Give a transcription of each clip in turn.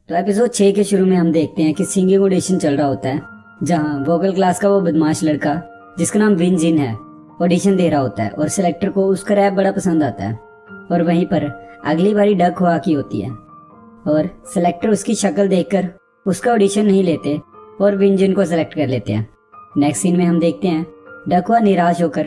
तो एपिसोड 6 के शुरू में हम देखते हैं कि सिंगिंग ऑडिशन चल रहा होता है, जहां वोकल क्लास का वो बदमाश लड़का जिसका नाम विन जिन है ऑडिशन दे रहा होता है और सिलेक्टर को उसका रैप बड़ा पसंद आता है। और वहीं पर अगली बारी डक हुआ की होती है और सिलेक्टर उसकी शक्ल देखकर उसका ऑडिशन नहीं लेते और विन जिन को सिलेक्ट कर लेते हैं। नेक्स्ट सीन में हम देखते हैं डक हुआ निराश होकर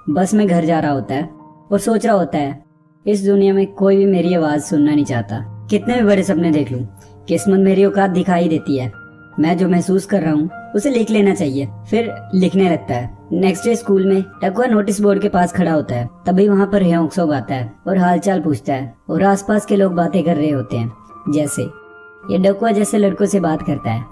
बस में घर जा रहा होता है और सोच रहा होता है, इस दुनिया में कोई भी मेरी आवाज सुनना नहीं चाहता। कितने भी बड़े सपने देख लूं, किस्मत मेरी औकात दिखाई देती है। मैं जो महसूस कर रहा हूँ उसे लिख लेना चाहिए। फिर लिखने लगता है। नेक्स्ट डे स्कूल में डकुआ नोटिस बोर्ड के पास खड़ा होता है। तभी वहाँ पर ह्योंग-सोक आता है और हालचाल पूछता है और आसपास के लोग बातें कर रहे होते हैं। जैसे ये डकुआ जैसे लड़कों से बात करता है।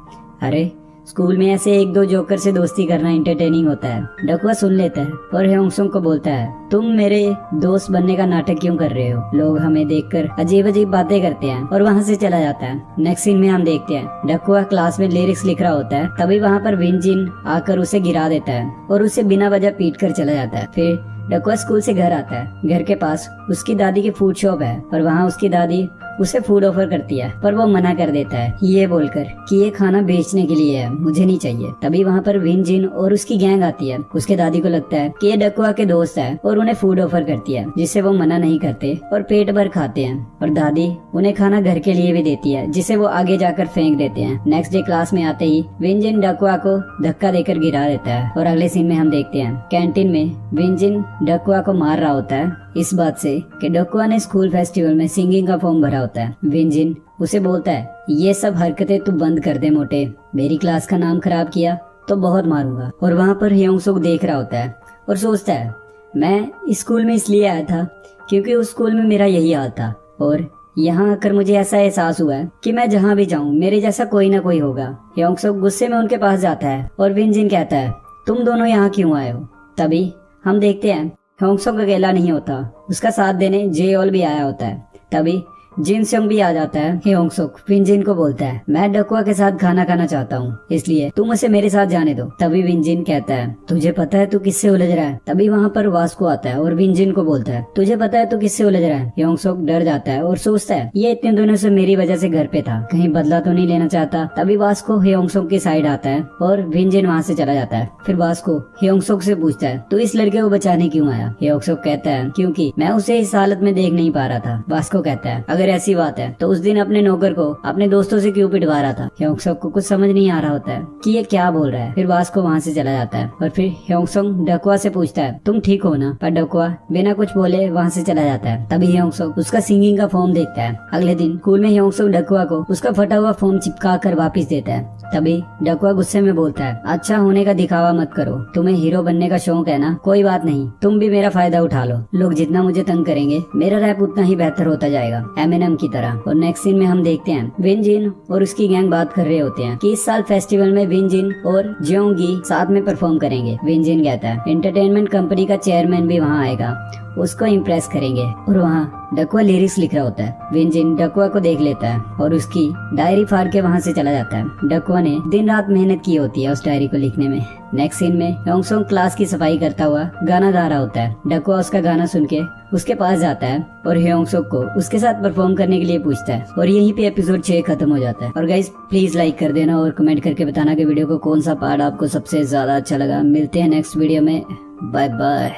अरे स्कूल में ऐसे एक दो जोकर से दोस्ती करना इंटरटेनिंग होता है। डकुआ सुन लेता है और ह्योंग-सोक को बोलता है, तुम मेरे दोस्त बनने का नाटक क्यों कर रहे हो? लोग हमें देखकर अजीब अजीब बातें करते हैं और वहाँ से चला जाता है। नेक्स्ट सीन में हम देखते हैं डकुआ क्लास में लिरिक्स लिख रहा होता है। तभी वहाँ पर विन जिन आकर उसे गिरा देता है और उसे बिना वजह पीट कर चला जाता है। फिर डकुआ स्कूल से घर आता है। घर के पास उसकी दादी की फूड शॉप है और वहाँ उसकी दादी उसे फूड ऑफर करती है, पर वो मना कर देता है ये बोलकर कि ये खाना बेचने के लिए है, मुझे नहीं चाहिए। तभी वहाँ पर विन जिन और उसकी गैंग आती है। उसके दादी को लगता है कि ये डकुआ के दोस्त है और उन्हें फूड ऑफर करती है, जिसे वो मना नहीं करते और पेट भर खाते हैं। और दादी उन्हें खाना घर के लिए भी देती है, जिसे वो आगे जाकर फेंक देते हैं। नेक्स्ट डे क्लास में आते ही विन जिन डकुआ को धक्का देकर गिरा देता है। और अगले सीन में हम देखते हैं कैंटीन में विन जिन डकुआ को मार रहा होता है इस बात से कि डकुआ ने स्कूल फेस्टिवल में सिंगिंग का फॉर्म भरा होता है। विन जिन उसे बोलता है, ये सब हरकतें तू बंद कर दे मोटे, मेरी क्लास का नाम खराब किया तो बहुत मारूंगा। और वहाँ पर ह्योंग-सोक देख रहा होता है और सोचता है, मैं इस स्कूल में इसलिए आया था क्योंकि उस स्कूल में मेरा यही हाल था और यहाँ आकर मुझे ऐसा एहसास हुआ है कि मैं जहाँ भी जाऊँ मेरे जैसा कोई ना कोई होगा। ह्योंग-सोक गुस्से में उनके पास जाता है और विन जिन कहता है, तुम दोनों यहाँ क्यों आए हो? तभी हम देखते हैं ह्योंग-सोक अकेला नहीं होता, उसका साथ देने जे-ओल भी आया होता है। तभी जिन सेंग भी आ जाता है। ह्योंग-सोक विन जिन को बोलता है, मैं डकुआ के साथ खाना खाना चाहता हूँ, इसलिए तुम उसे मेरे साथ जाने दो। तभी विन जिन कहता है, तुझे पता है तू किससे उलझ रहा है? तभी वहाँ पर वास्को आता है और विन जिन को बोलता है, तुझे पता है तू किससे उलझ रहा है? ह्योंग-सोक डर जाता है और सोचता है, ये इतने दिनों से मेरी वजह से घर पे था, कहीं बदला तो नहीं लेना चाहता। तभी वास्को ह्योंग-सोक की साइड आता है और विन जिन वहाँ से चला जाता है। फिर वास्को ह्योंग-सोक से पूछता है, तू इस लड़के को बचाने क्यों आया? ह्योंग-सोक कहता है, क्योंकि मैं उसे इस हालत में देख नहीं पा रहा था। वास्को कहता है, अगर ऐसी बात है तो उस दिन अपने नौकर को अपने दोस्तों से क्यों पिटवा रहा था? ह्योंग-सोक को कुछ समझ नहीं आ रहा होता है कि ये क्या बोल रहा है। फिर वास्को वहाँ से चला जाता है और फिर ह्योंग-सोक डकुआ से पूछता है, तुम ठीक हो ना? पर डकुआ बिना कुछ बोले वहाँ से चला जाता है। तभी ह्योंग-सोक उसका सिंगिंग का फॉर्म देखता है। अगले दिन स्कूल में ह्योंग-सोक डकुआ को उसका फटा हुआ फॉर्म चिपका कर वापिस देता है। तभी डकुआ गुस्से में बोलता है, अच्छा होने का दिखावा मत करो, तुम्हें हीरो बनने का शौक है ना, कोई बात नहीं, तुम भी मेरा फायदा उठा लो। लोग जितना मुझे तंग करेंगे मेरा रैप उतना ही बेहतर होता जाएगा, एमिनेम की तरह। और नेक्स्ट सीन में हम देखते हैं विन जिन और उसकी गैंग बात कर रहे होते हैं कि इस साल फेस्टिवल में विन जिन और जेओंगी साथ में परफॉर्म करेंगे। विन जिन कहता है, एंटरटेनमेंट कंपनी का चेयरमैन भी वहाँ आएगा, उसको इम्प्रेस करेंगे। और वहाँ डकुआ लिरिक्स लिख रहा होता है। विन जिन डकुआ को देख लेता है और उसकी डायरी फाड़ के वहाँ से चला जाता है। डकुआ ने दिन रात मेहनत की होती है उस डायरी को लिखने में। नेक्स्ट सीन में ह्योंग-सोक क्लास की सफाई करता हुआ गाना गा रहा होता है। डकुआ उसका गाना सुन के उसके पास जाता है और ह्योंग-सोक को उसके साथ परफॉर्म करने के लिए पूछता है। और यहीं पे एपिसोड 6 खत्म हो जाता है। और गाइस प्लीज लाइक कर देना और कमेंट करके बताना कि वीडियो को कौन सा पार्ट आपको सबसे ज्यादा अच्छा लगा। मिलते हैं नेक्स्ट वीडियो में, बाय बाय।